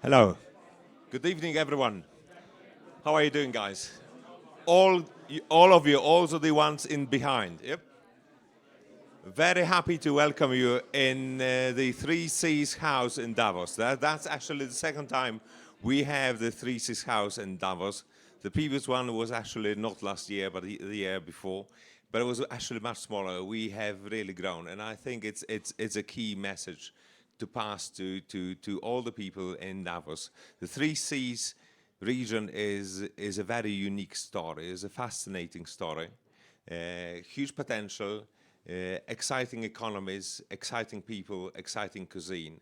Hello. Good evening, everyone. How are you doing, guys? All of you, also the ones in behind. Yep. Very happy to welcome you in the Three Seas House in Davos. That's actually the second time we have the Three Seas House in Davos. The previous one was actually not last year, but the year before. But it was actually much smaller. We have really grown, and I think it's a key message to pass to all the people in Davos. The Three Seas region is a very unique story. It's a fascinating story. Huge potential, exciting economies, exciting people, exciting cuisine.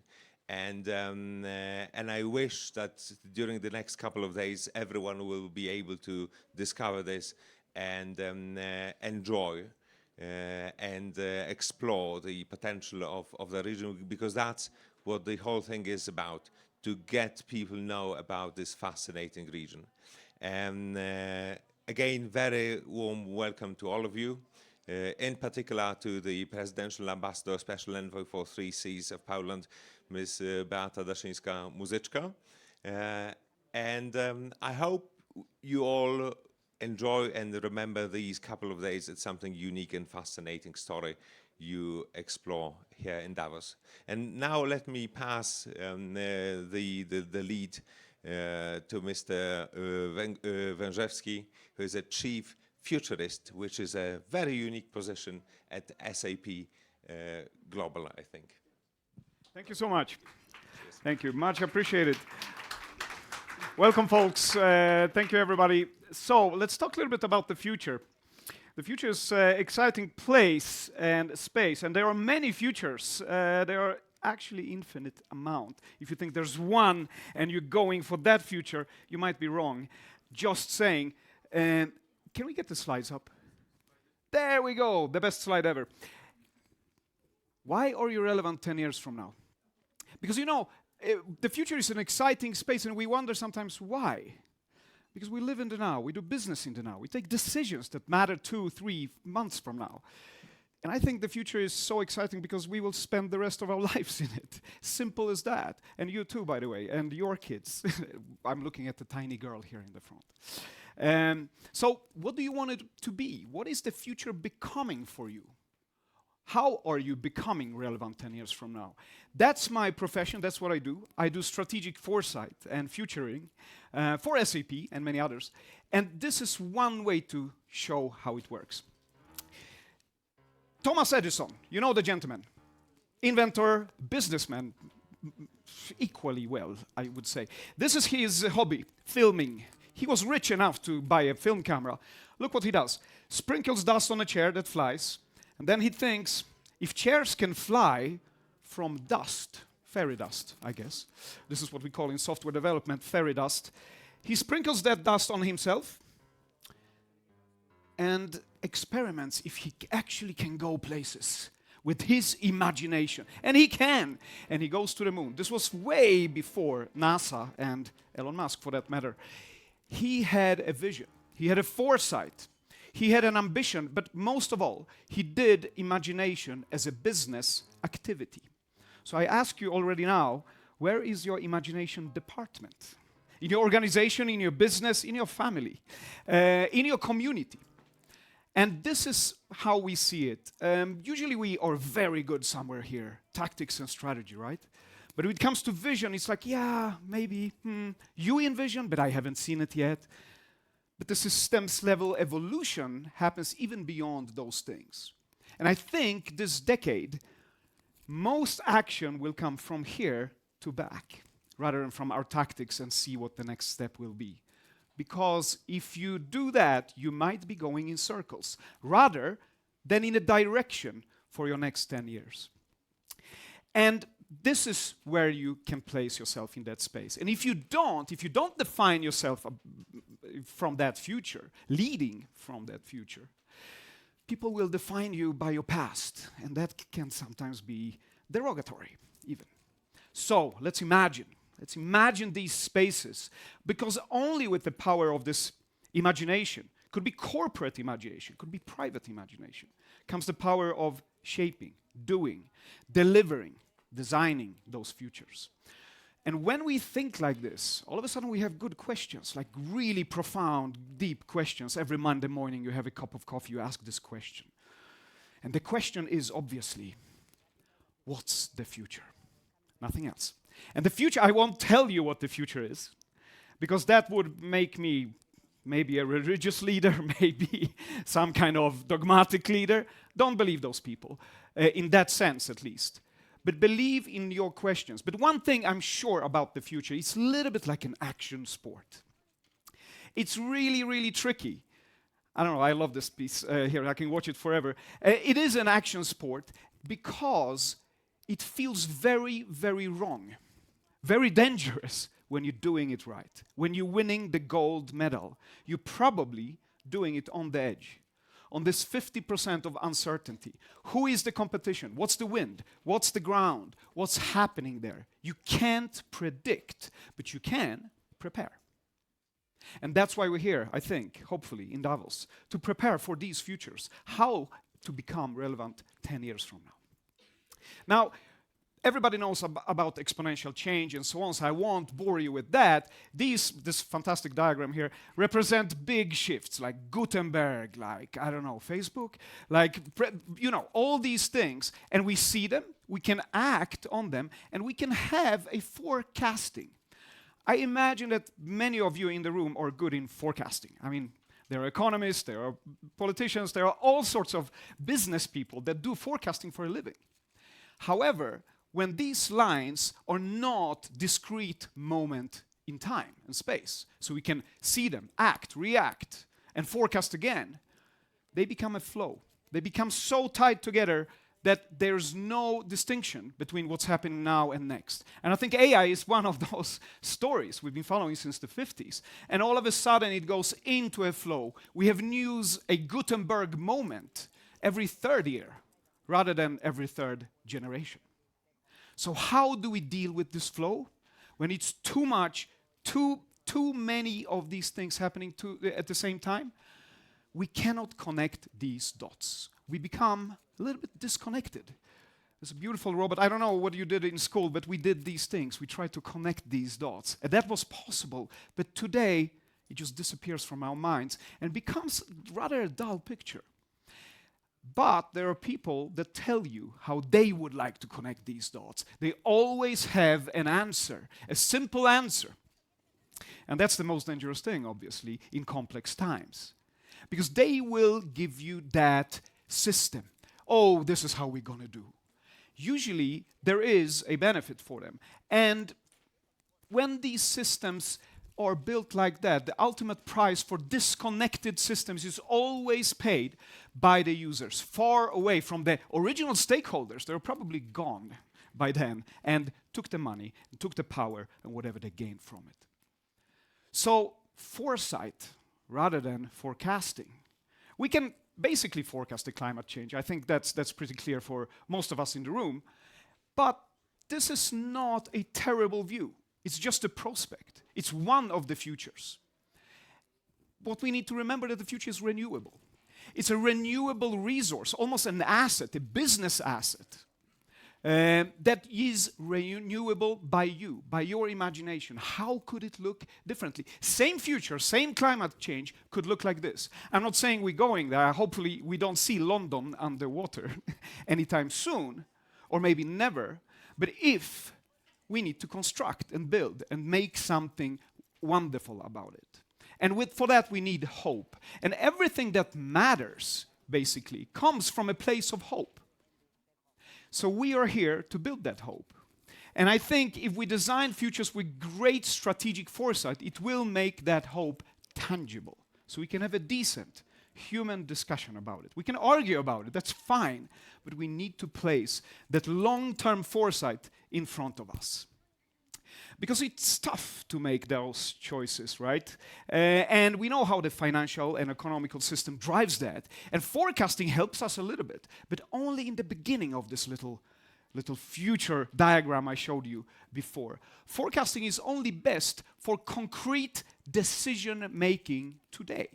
And I wish that during the next couple of days, everyone will be able to discover this and enjoy and explore the potential of the region, because that's what the whole thing is about, to get people know about this fascinating region. And again, very warm welcome to all of you, in particular to the Presidential Ambassador, Special Envoy for Three Seas of Poland, Ms. Beata Daszyńska-Muzyczka. And I hope you all enjoy and remember these couple of days. It's something unique and fascinating story you explore here in Davos. And now let me pass the lead to Mr. Węgrzewski, who is a chief futurist, which is a very unique position at SAP Global, I think. Thank you so much. Cheers. Thank you, much appreciated. Welcome, folks. Thank you, everybody. So let's talk a little bit about the future. The future is an exciting place and space, and there are many futures. There are actually infinite amount. If you think there's one and you're going for that future, you might be wrong. Just saying. Can we get the slides up? There we go, the best slide ever. Why are you relevant 10 years from now? Because you know, the future is an exciting space, and we wonder sometimes why. Because we live in the now, we do business in the now, we take decisions that matter 2-3 months from now. And I think the future is so exciting because we will spend the rest of our lives in it. Simple as that. And you too, by the way, and your kids. I'm looking at the tiny girl here in the front. So what do you want it to be? What is the future becoming for you? How are you becoming relevant 10 years from now? That's my profession, that's what I do. I do strategic foresight and futuring for SAP and many others. And this is one way to show how it works. Thomas Edison, you know the gentleman. Inventor, businessman, equally well, I would say. This is his hobby, filming. He was rich enough to buy a film camera. Look what he does. Sprinkles dust on a chair that flies. And then he thinks, if chairs can fly from dust, fairy dust, I guess. This is what we call in software development, fairy dust. He sprinkles that dust on himself and experiments if he actually can go places with his imagination. And he can. And he goes to the moon. This was way before NASA and Elon Musk, for that matter. He had a vision. He had a foresight. He had an ambition, but most of all, he did imagination as a business activity. So I ask you already now, where is your imagination department? In your organization, in your business, in your family, in your community. And this is how we see it. Usually we are very good somewhere here, tactics and strategy, right? But when it comes to vision, it's like, yeah, maybe, you envision, but I haven't seen it yet. But the systems level evolution happens even beyond those things. And I think this decade, most action will come from here to back, rather than from our tactics and see what the next step will be. Because if you do that, you might be going in circles, rather than in a direction for your next 10 years. And this is where you can place yourself in that space. And if you don't define yourself from that future, leading from that future, people will define you by your past, and that can sometimes be derogatory even. So let's imagine these spaces, because only with the power of this imagination, could be corporate imagination, could be private imagination, comes the power of shaping, doing, delivering, designing those futures. And when we think like this, all of a sudden we have good questions, like really profound, deep questions. Every Monday morning you have a cup of coffee, you ask this question. And the question is obviously, what's the future? Nothing else. And the future, I won't tell you what the future is, because that would make me maybe a religious leader, maybe some kind of dogmatic leader. Don't believe those people, in that sense at least. But believe in your questions. But one thing I'm sure about the future, it's a little bit like an action sport. It's really, really tricky. I don't know, I love this piece here, I can watch it forever. It is an action sport because it feels very, very wrong, very dangerous when you're doing it right. When you're winning the gold medal, you're probably doing it on the edge. On this 50% of uncertainty. Who is the competition? What's the wind? What's the ground? What's happening there? You can't predict, but you can prepare. And that's why we're here, I think, hopefully, in Davos, to prepare for these futures, how to become relevant 10 years from now. Now, everybody knows about exponential change and so on, so I won't bore you with that. This fantastic diagram here represent big shifts, like Gutenberg, like, I don't know, Facebook, like, all these things. And we see them, we can act on them, and we can have a forecasting. I imagine that many of you in the room are good in forecasting. I mean, there are economists, there are politicians, there are all sorts of business people that do forecasting for a living. However, when these lines are not discrete moment in time and space, so we can see them, act, react, and forecast again, they become a flow. They become so tied together that there's no distinction between what's happening now and next. And I think AI is one of those stories we've been following since the 50s. And all of a sudden it goes into a flow. We have news, a Gutenberg moment, every third year, rather than every third generation. So how do we deal with this flow? When it's too much, too many of these things happening at the same time, we cannot connect these dots. We become a little bit disconnected. There's a beautiful robot. I don't know what you did in school, but we did these things. We tried to connect these dots. And that was possible. But today, it just disappears from our minds and becomes rather a dull picture. But there are people that tell you how they would like to connect these dots. They always have an answer, a simple answer. And that's the most dangerous thing, obviously, in complex times. Because they will give you that system. Oh, this is how we're going to do. Usually, there is a benefit for them. And when these systems are built like that, the ultimate price for disconnected systems is always paid by the users, far away from the original stakeholders. They're probably gone by then and took the money, and took the power, and whatever they gained from it. So, foresight rather than forecasting. We can basically forecast the climate change. I think that's pretty clear for most of us in the room. But this is not a terrible view. It's just a prospect. It's one of the futures. What we need to remember that the future is renewable. It's a renewable resource, almost an asset, a business asset, that is renewable by you, by your imagination. How could it look differently? Same future, same climate change could look like this. I'm not saying we're going there. Hopefully we don't see London underwater anytime soon, or maybe never. But if we need to construct and build and make something wonderful about it. And for that we need hope. And everything that matters, basically, comes from a place of hope. So we are here to build that hope. And I think if we design futures with great strategic foresight, it will make that hope tangible. So we can have a decent human discussion about it. We can argue about it, that's fine. But we need to place that long-term foresight in front of us. Because it's tough to make those choices, right? And we know how the financial and economical system drives that. And forecasting helps us a little bit, but only in the beginning of this little future diagram I showed you before. Forecasting is only best for concrete decision making today.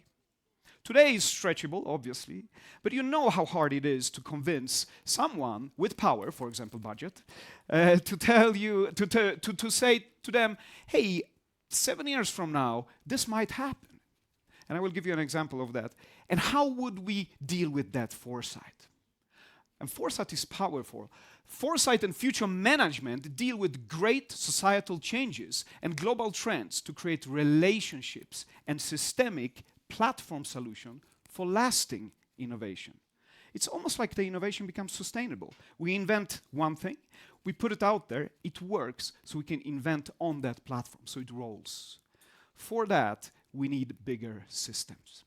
Today is stretchable, obviously, but you know how hard it is to convince someone with power, for example, budget, to tell you, to say to them, hey, 7 years from now, this might happen. And I will give you an example of that. And how would we deal with that foresight? And foresight is powerful. Foresight and future management deal with great societal changes and global trends to create relationships and systemic platform solution for lasting innovation. It's almost like the innovation becomes sustainable. We invent one thing, we put it out there, it works, so we can invent on that platform, so it rolls. For that, we need bigger systems.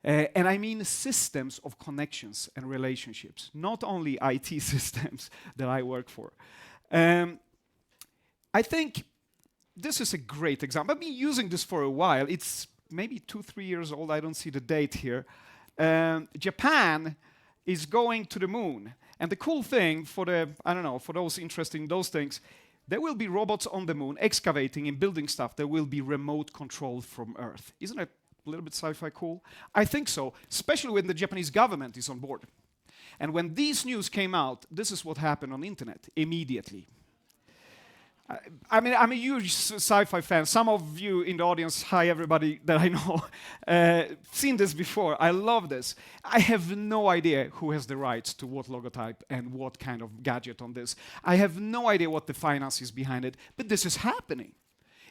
And I mean systems of connections and relationships, not only IT systems that I work for. I think this is a great example. I've been using this for a while. It's maybe 2-3 years old. I don't see the date here. Japan is going to the moon. And the cool thing for for those interested in those things, there will be robots on the moon excavating and building stuff that will be remote controlled from Earth. Isn't it a little bit sci-fi cool? I think so, especially when the Japanese government is on board. And when these news came out, this is what happened on the internet immediately. I mean, I'm a huge sci-fi fan. Some of you in the audience, hi everybody that I know, seen this before. I love this. I have no idea who has the rights to what logotype and what kind of gadget on this. I have no idea what the finance is behind it, but this is happening.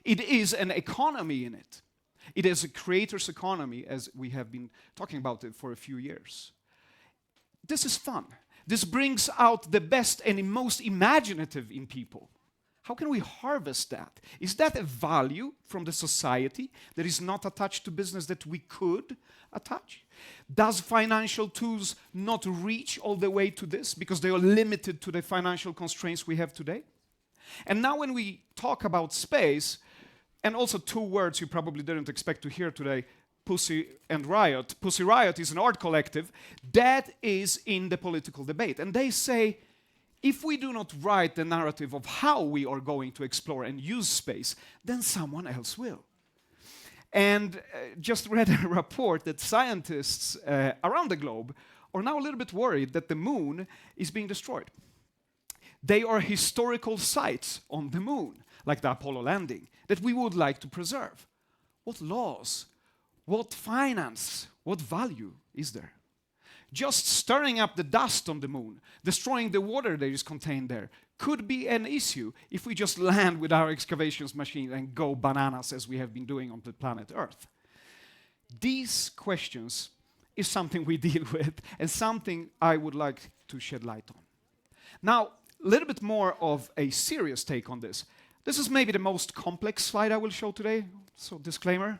It is an economy in it. It is a creator's economy, as we have been talking about it for a few years. This is fun. This brings out the best and most imaginative in people. How can we harvest that? Is that a value from the society that is not attached to business that we could attach? Does financial tools not reach all the way to this because they are limited to the financial constraints we have today? And now when we talk about space, and also 2 words you probably didn't expect to hear today, Pussy and Riot. Pussy Riot is an art collective that is in the political debate. And they say, if we do not write the narrative of how we are going to explore and use space, then someone else will. And just read a report that scientists around the globe are now a little bit worried that the moon is being destroyed. They are historical sites on the moon, like the Apollo landing, that we would like to preserve. What laws, what finance, what value is there? Just stirring up the dust on the moon, destroying the water that is contained there, could be an issue if we just land with our excavations machine and go bananas as we have been doing on the planet Earth. These questions is something we deal with and something I would like to shed light on. Now, a little bit more of a serious take on this. This is maybe the most complex slide I will show today, so disclaimer,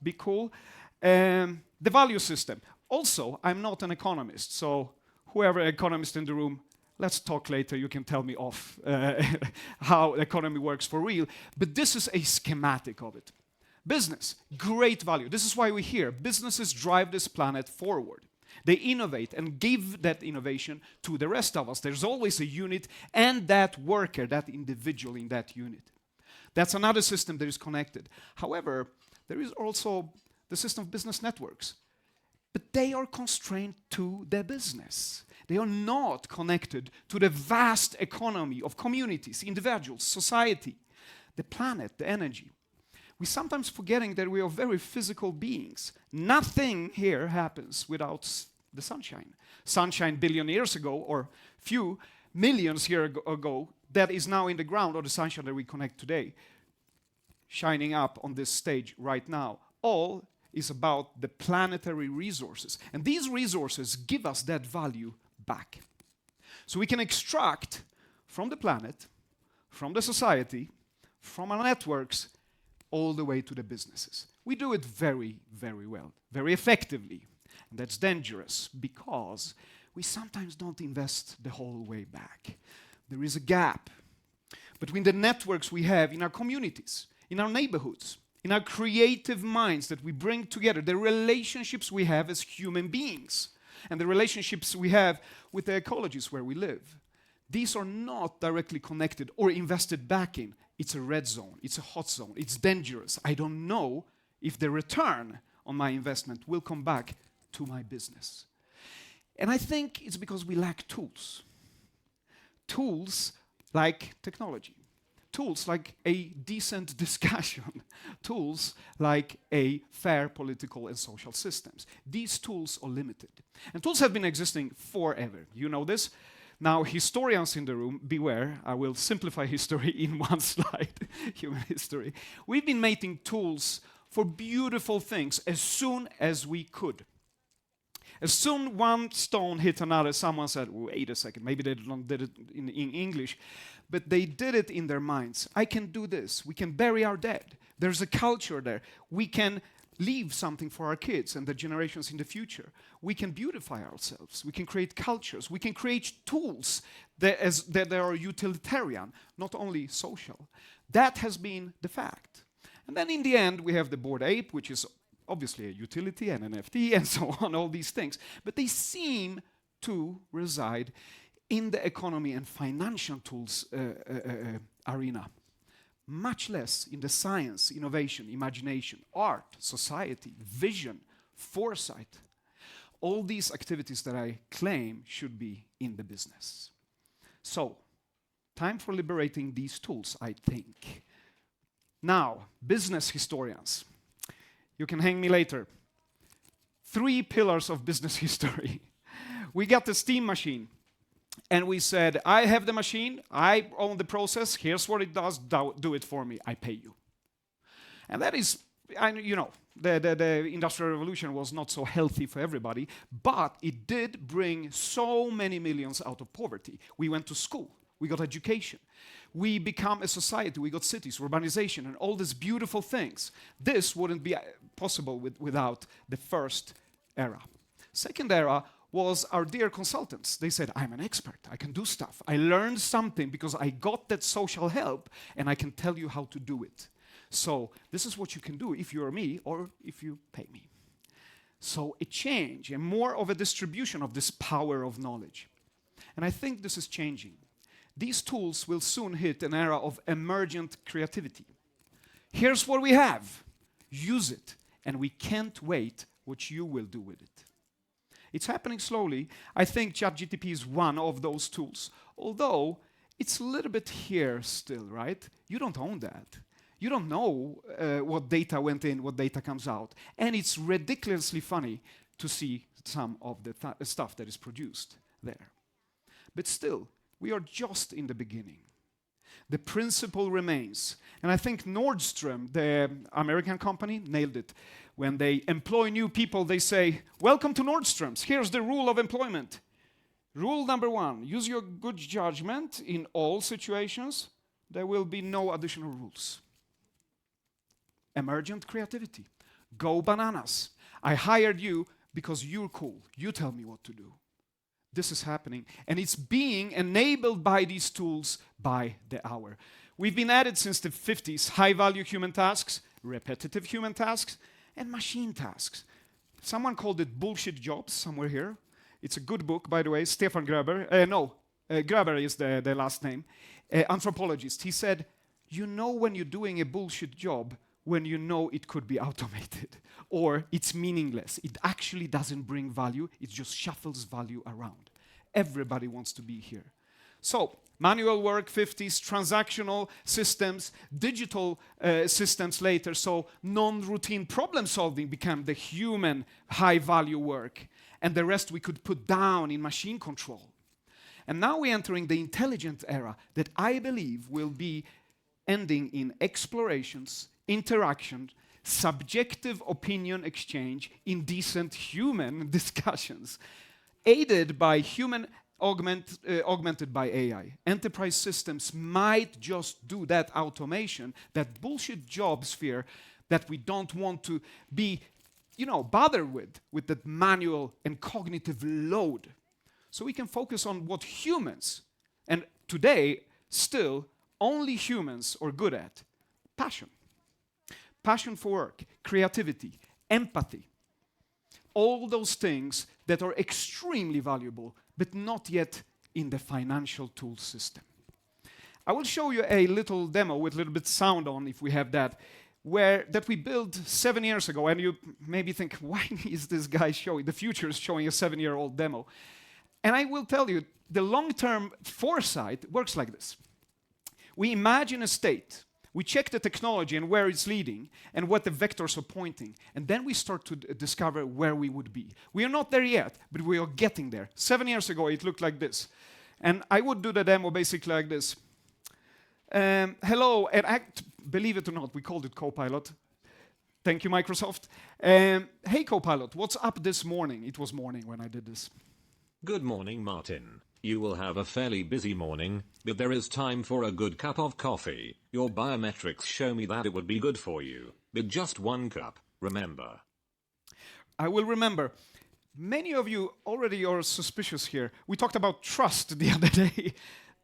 be cool. The value system. Also, I'm not an economist, so whoever economist in the room, let's talk later, you can tell me off how the economy works for real, but this is a schematic of it. Business, great value. This is why we're here. Businesses drive this planet forward. They innovate and give that innovation to the rest of us. There's always a unit and that worker, that individual in that unit. That's another system that is connected. However, there is also the system of business networks. But they are constrained to their business. They are not connected to the vast economy of communities, individuals, society, the planet, the energy. We're sometimes forgetting that we are very physical beings. Nothing here happens without the sunshine. Sunshine billion years ago, or few millions years ago, that is now in the ground, or the sunshine that we connect today, shining up on this stage right now. All is about the planetary resources. And these resources give us that value back. So we can extract from the planet, from the society, from our networks, all the way to the businesses. We do it very, very well, very effectively. And that's dangerous because we sometimes don't invest the whole way back. There is a gap between the networks we have in our communities, in our neighborhoods, in our creative minds that we bring together, the relationships we have as human beings, and the relationships we have with the ecologies where we live. These are not directly connected or invested back in. It's a red zone, it's a hot zone, it's dangerous. I don't know if the return on my investment will come back to my business. And I think it's because we lack tools. Tools like technology. Tools like a decent discussion. Tools like a fair political and social systems. These tools are limited. And tools have been existing forever. You know this. Now, historians in the room, beware. I will simplify history in one slide. Human history. We've been making tools for beautiful things as soon as we could. As soon one stone hit another, someone said, wait a second, maybe they did it in English, but they did it in their minds. I can do this. We can bury our dead. There's a culture there. We can leave something for our kids and the generations in the future. We can beautify ourselves. We can create cultures. We can create tools that are utilitarian, not only social. That has been the fact. And then in the end, we have the Bored Ape, which is obviously a utility and an NFT and so on, all these things. But they seem to reside in the economy and financial tools arena. Much less in the science, innovation, imagination, art, society, vision, foresight. All these activities that I claim should be in the business. So, time for liberating these tools, I think. Now, business historians. You can hang me later. 3 pillars of business history. We got the steam machine. And we said, I have the machine, I own the process, here's what it does, do it for me, I pay you. And that is, you know, the Industrial Revolution was not so healthy for everybody, but it did bring so many millions out of poverty. We went to school, we got education, we become a society, we got cities, urbanization, and all these beautiful things. This wouldn't be possible without the first era. Second era was our dear consultants. They said, I'm an expert, I can do stuff. I learned something because I got that social help and I can tell you how to do it. So this is what you can do if you're me or if you pay me. So a change and more of a distribution of this power of knowledge. And I think this is changing. These tools will soon hit an era of emergent creativity. Here's what we have. Use it. And we can't wait what you will do with it. It's happening slowly. I think ChatGPT is one of those tools. Although, it's a little bit here still, right? You don't own that. You don't know what data went in, what data comes out. And it's ridiculously funny to see some of the stuff that is produced there. But still, we are just in the beginning. The principle remains. And I think Nordstrom, the American company, nailed it. When they employ new people, they say, welcome to Nordstrom's. Here's the rule of employment. Rule number 1, use your good judgment in all situations. There will be no additional rules. Emergent creativity. Go bananas. I hired you because you're cool. You tell me what to do. This is happening, and it's being enabled by these tools by the hour. We've been at it since the 50s. High-value human tasks, repetitive human tasks, and machine tasks. Someone called it bullshit jobs somewhere here. It's a good book, by the way. Stefan Graeber. Graeber is the last name. Anthropologist. He said, you know when you're doing a bullshit job when you know it could be automated or it's meaningless. It actually doesn't bring value. It just shuffles value around. Everybody wants to be here. So, manual work, 50s, transactional systems, digital systems later, so non-routine problem solving became the human high-value work, and the rest we could put down in machine control. And now we're entering the intelligent era that I believe will be ending in explorations, interaction, subjective opinion exchange, indecent human discussions, aided by human augmented by AI. Enterprise systems might just do that automation, that bullshit job sphere that we don't want to be, bothered with that manual and cognitive load. So we can focus on what humans, and today, still, only humans are good at. Passion. Passion for work, creativity, empathy. All those things that are extremely valuable, but not yet in the financial tool system. I will show you a little demo with a little bit sound on, if we have that. that we built 7 years ago, and you maybe think, why is this guy showing, the future is showing a 7-year-old demo? And I will tell you, the long-term foresight works like this. We imagine a state, we check the technology and where it's leading, and what the vectors are pointing, and then we start to discover where we would be. We are not there yet, but we are getting there. 7 years ago, it looked like this. And I would do the demo basically like this. Hello, and believe it or not, we called it Copilot. Thank you, Microsoft. Hey, Copilot, what's up this morning? It was morning when I did this. Good morning, Martin. You will have a fairly busy morning, but there is time for a good cup of coffee. Your biometrics show me that it would be good for you. But just 1 cup, remember. I will remember. Many of you already are suspicious here. We talked about trust the other day.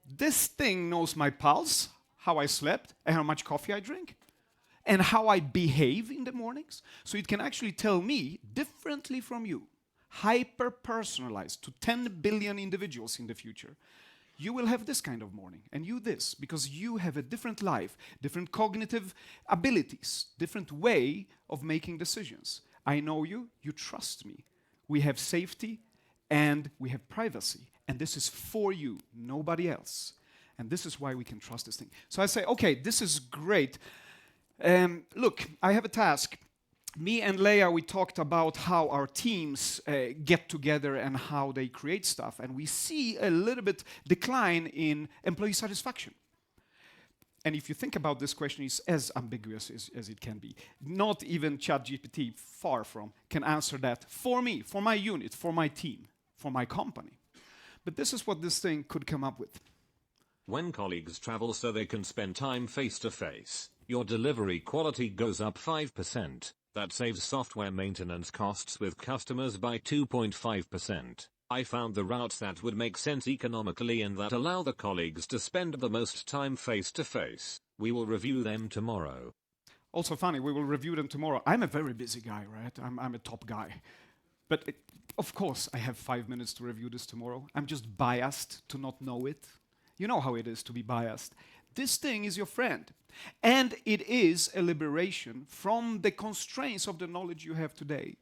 This thing knows my pulse, how I slept, and how much coffee I drink, and how I behave in the mornings. So it can actually tell me differently from you, hyper-personalized to 10 billion individuals in the future. You will have this kind of morning, and you this, because you have a different life, different cognitive abilities, different way of making decisions. I know you, you trust me. We have safety, and we have privacy, and this is for you, nobody else. And this is why we can trust this thing. So I say, okay, this is great. Look, I have a task. Me and Leia, we talked about how our teams get together and how they create stuff, and we see a little bit decline in employee satisfaction. And if you think about this question, it's as ambiguous as it can be. Not even ChatGPT, far from, can answer that for me, for my unit, for my team, for my company. But this is what this thing could come up with. When colleagues travel so they can spend time face-to-face, your delivery quality goes up 5%. That saves software maintenance costs with customers by 2.5%. I found the routes that would make sense economically and that allow the colleagues to spend the most time face-to-face. We will review them tomorrow. Also funny, we will review them tomorrow. I'm a very busy guy, right? I'm a top guy. But of course, I have 5 minutes to review this tomorrow. I'm just biased to not know it. You know how it is to be biased. This thing is your friend. And it is a liberation from the constraints of the knowledge you have today.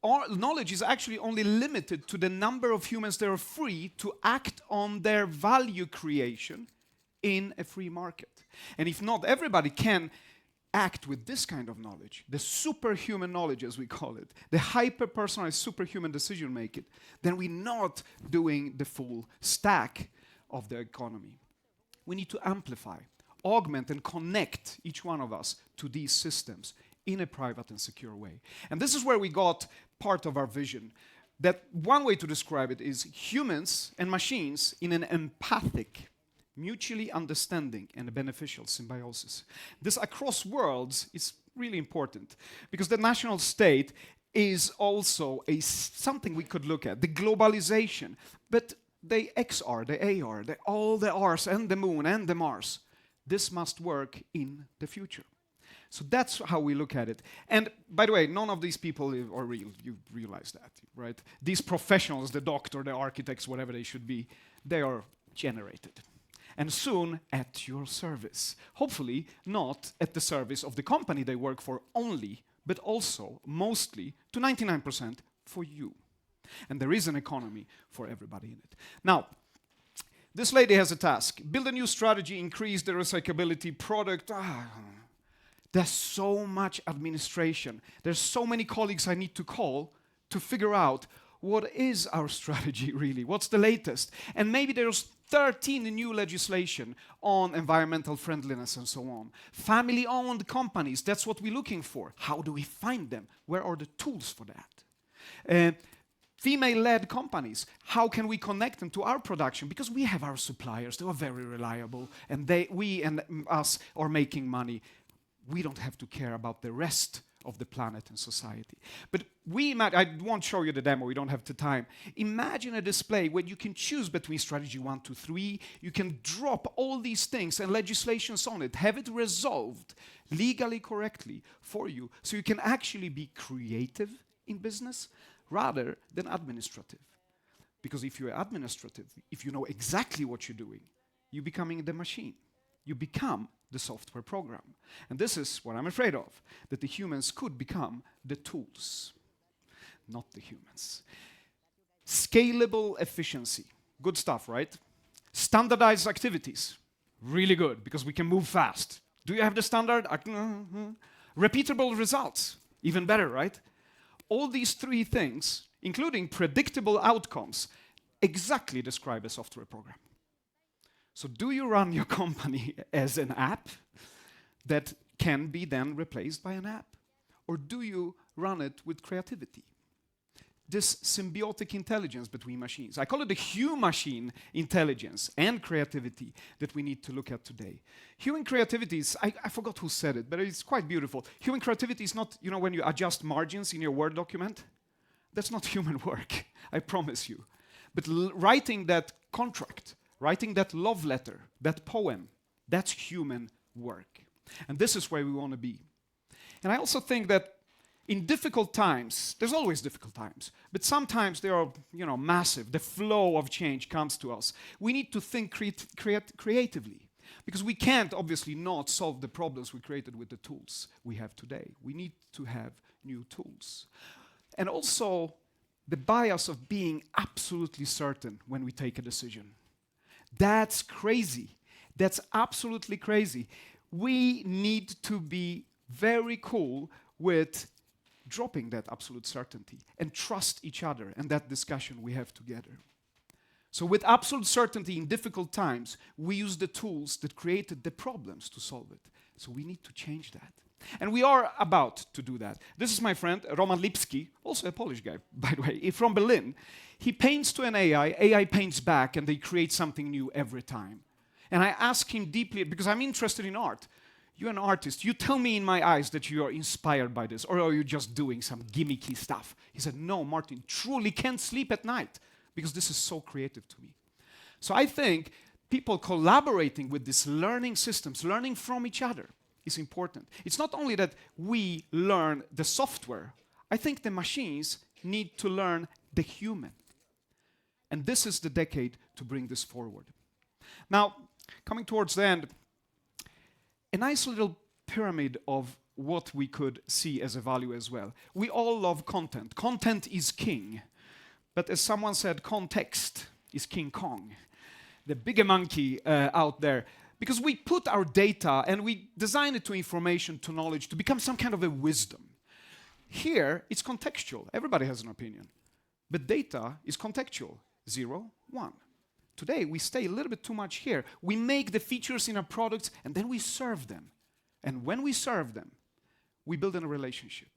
Our knowledge is actually only limited to the number of humans that are free to act on their value creation in a free market. And if not everybody can act with this kind of knowledge, the superhuman knowledge as we call it, the hyper-personalized superhuman decision making, then we're not doing the full stack of the economy. We need to amplify, augment and connect each one of us to these systems in a private and secure way. And this is where we got part of our vision. That one way to describe it is humans and machines in an empathic, mutually understanding and a beneficial symbiosis. This across worlds is really important because the national state is also something we could look at, the globalization. But the XR, the AR, all the Rs and the moon and the Mars, this must work in the future. So that's how we look at it. And by the way, none of these people are real. You realize that, right? These professionals, the doctor, the architects, whatever they should be, they are generated. And soon at your service. Hopefully not at the service of the company they work for only, but also, mostly, to 99% for you. And there is an economy for everybody in it. Now, this lady has a task. Build a new strategy, increase the recyclability product. There's so much administration. There's so many colleagues I need to call to figure out what is our strategy really, what's the latest. And maybe there's 13 new legislation on environmental friendliness and so on. Family-owned companies, that's what we're looking for. How do we find them? Where are the tools for that? Female-led companies, how can we connect them to our production? Because we have our suppliers, they are very reliable, and we and us are making money. We don't have to care about the rest of the planet and society. But I won't show you the demo, we don't have the time. Imagine a display where you can choose between strategy 1 to 3, you can drop all these things and legislations on it, have it resolved legally correctly for you, so you can actually be creative in business, rather than administrative. Because if you're administrative, if you know exactly what you're doing, you're becoming the machine. You become the software program. And this is what I'm afraid of, that the humans could become the tools, not the humans. Scalable efficiency. Good stuff, right? Standardized activities. Really good, because we can move fast. Do you have the standard? Repeatable results. Even better, right? All these three things, including predictable outcomes, exactly describe a software program. So do you run your company as an app that can be then replaced by an app? Or do you run it with creativity? This symbiotic intelligence between machines. I call it the human-machine intelligence and creativity that we need to look at today. Human creativity is, I forgot who said it, but it's quite beautiful. Human creativity is not, when you adjust margins in your Word document. That's not human work, I promise you. But writing that contract, writing that love letter, that poem, that's human work. And this is where we want to be. And I also think that in difficult times, there's always difficult times, but sometimes they are, massive. The flow of change comes to us. We need to think creatively, because we can't obviously not solve the problems we created with the tools we have today. We need to have new tools. And also, the bias of being absolutely certain when we take a decision. That's crazy. That's absolutely crazy. We need to be very cool with dropping that absolute certainty and trust each other and that discussion we have together. So with absolute certainty in difficult times, we use the tools that created the problems to solve it. So we need to change that. And we are about to do that. This is my friend, Roman Lipski, also a Polish guy, by the way, from Berlin. He paints to an AI paints back, and they create something new every time. And I ask him deeply, because I'm interested in art. You're an artist. You tell me in my eyes that you are inspired by this, or are you just doing some gimmicky stuff? He said, no, Martin, truly can't sleep at night, because this is so creative to me. So I think people collaborating with these learning systems, learning from each other, is important. It's not only that we learn the software. I think the machines need to learn the human. And this is the decade to bring this forward. Now, coming towards the end, a nice little pyramid of what we could see as a value as well. We all love content. Content is king. But as someone said, context is King Kong, the bigger monkey out there. Because we put our data and we design it to information, to knowledge, to become some kind of a wisdom. Here, it's contextual. Everybody has an opinion. But data is contextual. 0, 1. Today, we stay a little bit too much here. We make the features in our products, and then we serve them. And when we serve them, we build a relationship.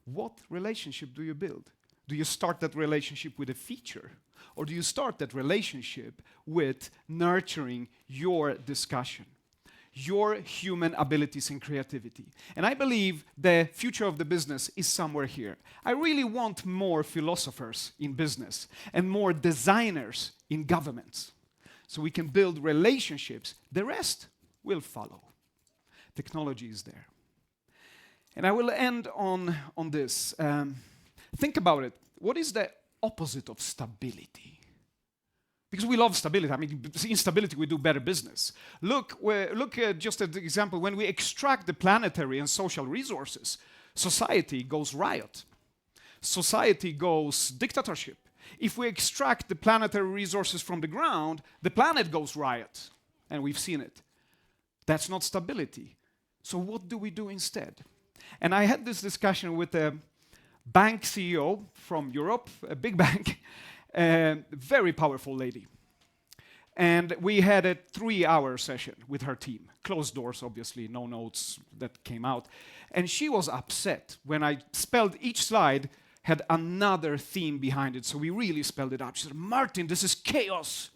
What relationship do you build? Do you start that relationship with a feature? Or do you start that relationship with nurturing your discussion, your human abilities and creativity? And I believe the future of the business is somewhere here. I really want more philosophers in business and more designers in governments, so we can build relationships. The rest will follow. Technology is there. And I will end on this. Think about it. What is the opposite of stability? Because we love stability. I mean, in stability, we do better business. Look just at the example, when we extract the planetary and social resources, society goes riot. Society goes dictatorship. If we extract the planetary resources from the ground, the planet goes riot. And we've seen it. That's not stability. So what do we do instead? And I had this discussion with a bank CEO from Europe, a big bank, a very powerful lady. And we had a 3-hour session with her team. Closed doors, obviously, no notes that came out. And she was upset when I spelled each slide had another theme behind it, so we really spelled it out. She said, Martin, this is chaos.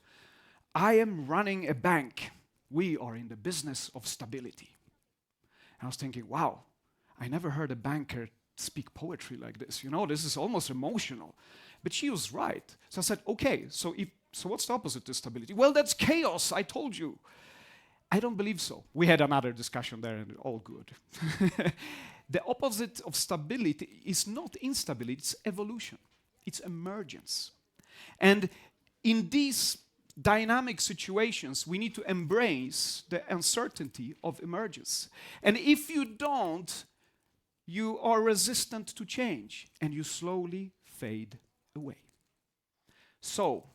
I am running a bank. We are in the business of stability. And I was thinking, wow, I never heard a banker speak poetry like this. This is almost emotional. But she was right. So I said, okay, so what's the opposite to stability? Well, that's chaos, I told you. I don't believe so. We had another discussion there, and all good. The opposite of stability is not instability, it's evolution. It's emergence. And in these dynamic situations, we need to embrace the uncertainty of emergence. And if you don't, you are resistant to change and you slowly fade away. So,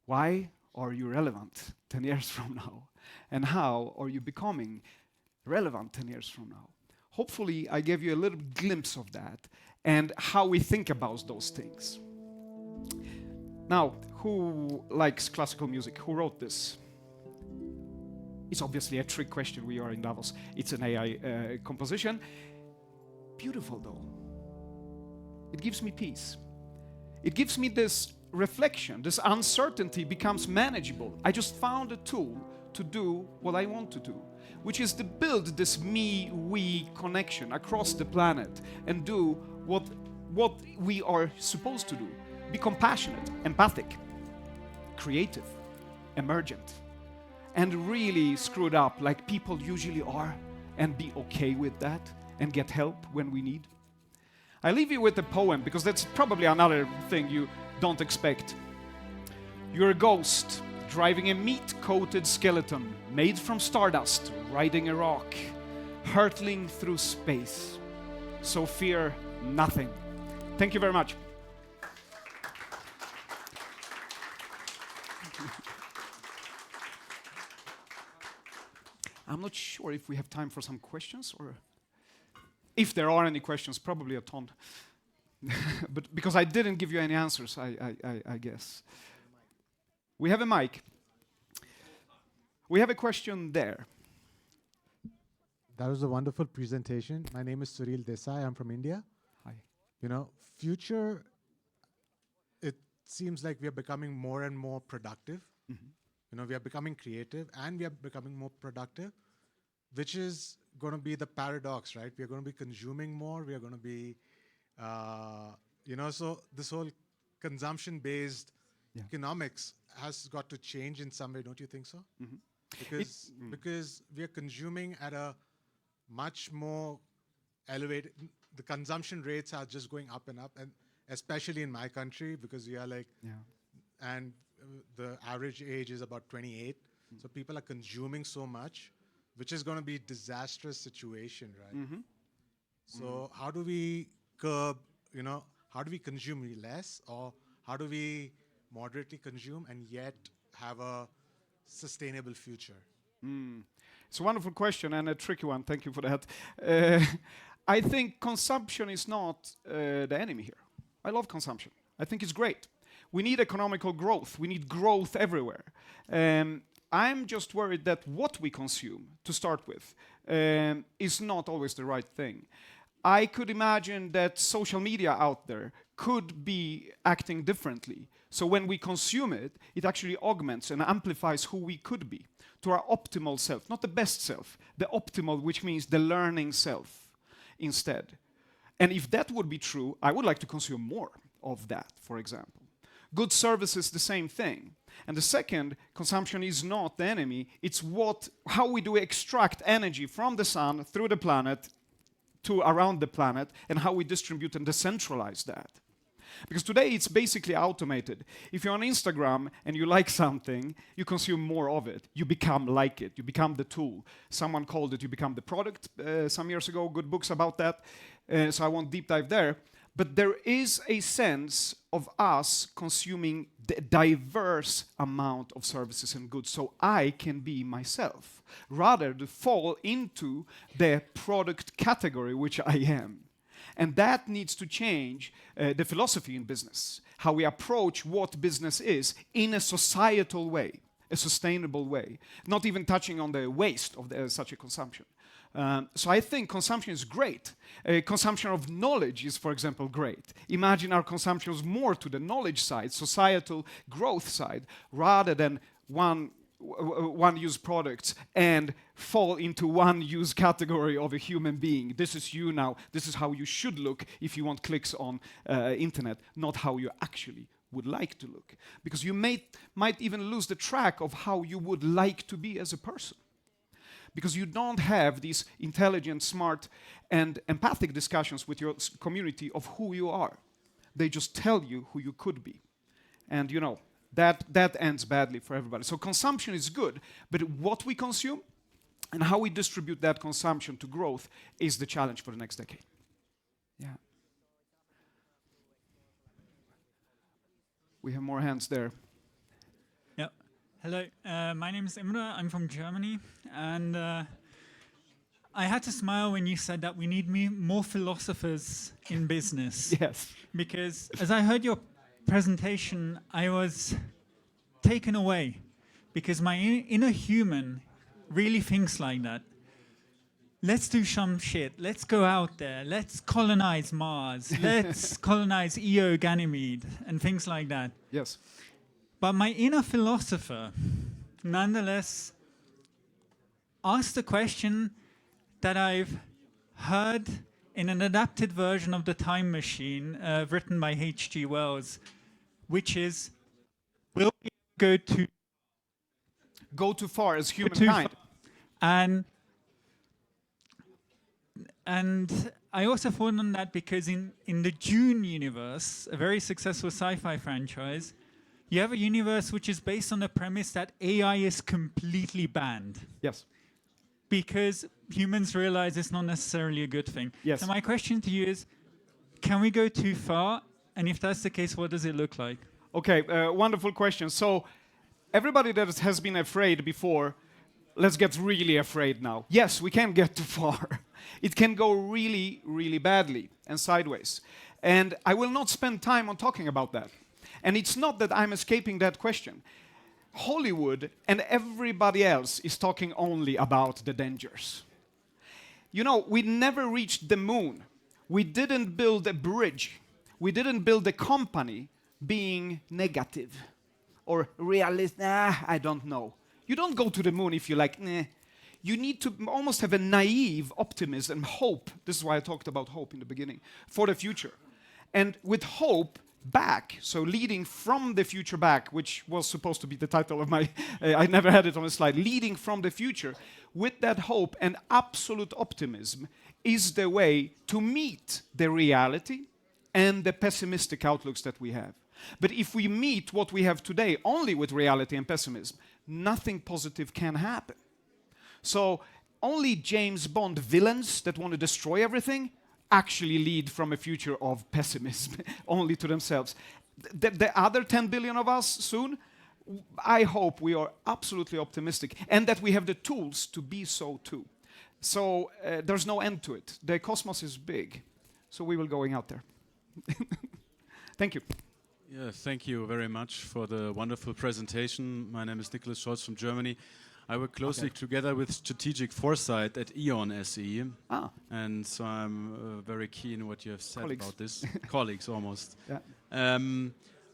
why are you relevant 10 years from now? And how are you becoming relevant 10 years from now? Hopefully, I gave you a little glimpse of that and how we think about those things. Now, who likes classical music? Who wrote this? It's obviously a trick question. We are in Davos. It's an AI composition. Beautiful, though. It gives me peace. It gives me this reflection. This uncertainty becomes manageable. I just found a tool to do what I want to do, which is to build this me-we connection across the planet and do what we are supposed to do. Be compassionate, empathic, creative, emergent, and really screwed up like people usually are, and be okay with that and get help when we need. I leave you with a poem because that's probably another thing you don't expect. You're a ghost driving a meat-coated skeleton made from stardust, riding a rock, hurtling through space. So fear nothing. Thank you very much. I'm not sure if we have time for some questions, or if there are any questions, probably a ton. But because I didn't give you any answers, I guess. We have a mic. We have a question there. That was a wonderful presentation. My name is Suril Desai. I'm from India. Hi. You know, future, it seems like we are becoming more and more productive. Mm-hmm. You know, we are becoming creative and we are becoming more productive, which is going to be the paradox, right? We are going to be consuming more. We are going to be, so this whole consumption-based economics has got to change in some way, don't you think so? Mm-hmm. Because we are consuming at a much more elevated, the consumption rates are just going up, and especially in my country, because we are like, and the average age is about 28. So people are consuming so much, which is going to be a disastrous situation, right? Mm-hmm. So how do we curb, how do we consume less, or how do we moderately consume and yet have a sustainable future? It's a wonderful question and a tricky one. Thank you for that. I think consumption is not the enemy here. I love consumption. I think it's great. We need economical growth. We need growth everywhere. I'm just worried that what we consume, to start with, is not always the right thing. I could imagine that social media out there could be acting differently. So when we consume it, it actually augments and amplifies who we could be to our optimal self, not the best self, the optimal, which means the learning self instead. And if that would be true, I would like to consume more of that, for example. Good service is the same thing. And the second, consumption is not the enemy. It's how we do extract energy from the sun through the planet to around the planet, and how we distribute and decentralize that. Because today it's basically automated. If you're on Instagram and you like something, you consume more of it. You become like it. You become the tool. Someone called it, you become the product some years ago. Good books about that. So I won't deep dive there. But there is a sense of us consuming the diverse amount of services and goods so I can be myself, rather than fall into the product category which I am. And that needs to change the philosophy in business, how we approach what business is in a societal way, a sustainable way, not even touching on the waste of such a consumption. So I think consumption is great. Consumption of knowledge is, for example, great. Imagine our consumption was more to the knowledge side, societal growth side, rather than one-use products and fall into one-use category of a human being. This is you now. This is how you should look if you want clicks on internet, not how you actually would like to look. Because you might even lose the track of how you would like to be as a person. Because you don't have these intelligent, smart, and empathic discussions with your community of who you are. They just tell you who you could be. And that ends badly for everybody. So consumption is good, but what we consume and how we distribute that consumption to growth is the challenge for the next decade. Yeah. We have more hands there. Yeah. Hello, my name is Imre. I'm from Germany, and I had to smile when you said that we need more philosophers in business. Yes. Because as I heard your presentation, I was taken away, because my inner human really thinks like that. Let's do some shit. Let's go out there. Let's colonize Mars. Let's colonize Io, Ganymede, and things like that. Yes. But my inner philosopher, nonetheless, asked the question that I've heard in an adapted version of The Time Machine, written by H.G. Wells, which is, will we go too far as humankind? And I also thought on that because in the Dune universe, a very successful sci-fi franchise, you have a universe which is based on the premise that AI is completely banned. Yes. Because humans realize it's not necessarily a good thing. Yes. So my question to you is, can we go too far? And if that's the case, what does it look like? Okay, wonderful question. So everybody that has been afraid before, let's get really afraid now. Yes, we can get too far. It can go really, really badly and sideways. And I will not spend time on talking about that. And it's not that I'm escaping that question. Hollywood and everybody else is talking only about the dangers. You know, we never reached the moon. We didn't build a bridge. We didn't build a company being negative or realist. I don't know. You don't go to the moon if you're like, nah. You need to almost have a naive optimism, hope. This is why I talked about hope in the beginning, for the future. And with hope back, so leading from the future back, which was supposed to be the title of my, I never had it on a slide, leading from the future, with that hope and absolute optimism is the way to meet the reality and the pessimistic outlooks that we have. But if we meet what we have today only with reality and pessimism, nothing positive can happen. So only James Bond villains that want to destroy everything actually lead from a future of pessimism, only to themselves. The other 10 billion of us soon, I hope we are absolutely optimistic and that we have the tools to be so too. So there's no end to it. The cosmos is big, so we will going out there. Thank you. Yeah, thank you very much for the wonderful presentation. My name is Nicholas Scholz from Germany. I work closely together with strategic foresight at E.ON SE. And so I'm very keen what you have said about this. Colleagues, almost. Yeah.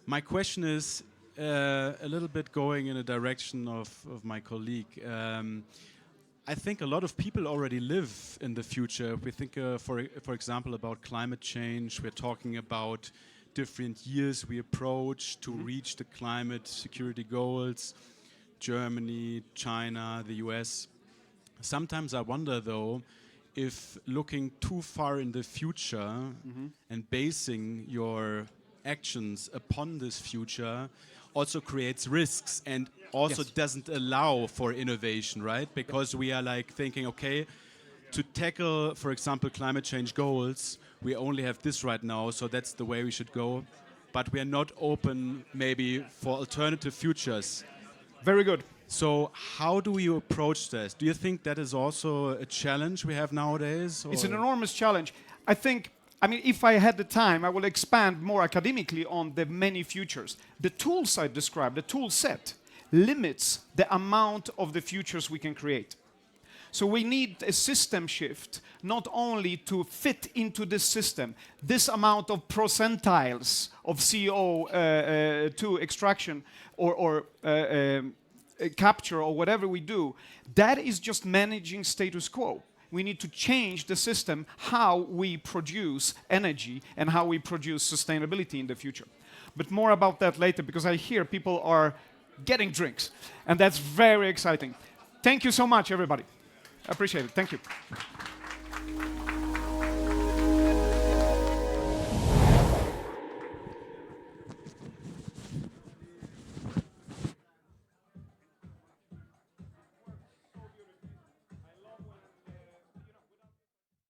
My question is a little bit going in a direction of my colleague. I think a lot of people already live in the future. We think, for example, about climate change. We're talking about different years we approach to reach the climate security goals. Germany, China, the US. Sometimes I wonder, though, if looking too far in the future and basing your actions upon this future also creates risks and also doesn't allow for innovation, right? Because we are like thinking, okay, to tackle, for example, climate change goals, we only have this right now, so that's the way we should go. But we are not open maybe for alternative futures. Very good. So how do you approach this? Do you think that is also a challenge we have nowadays? Or? It's an enormous challenge. I think, I mean, if I had the time, I will expand more academically on the many futures. The tools I described, the tool set, limits the amount of the futures we can create. So we need a system shift, not only to fit into this system, this amount of percentiles of CO2 extraction or capture or whatever we do, that is just managing status quo. We need to change the system, how we produce energy and how we produce sustainability in the future. But more about that later, because I hear people are getting drinks, and that's very exciting. Thank you so much, everybody. I appreciate it. Thank you.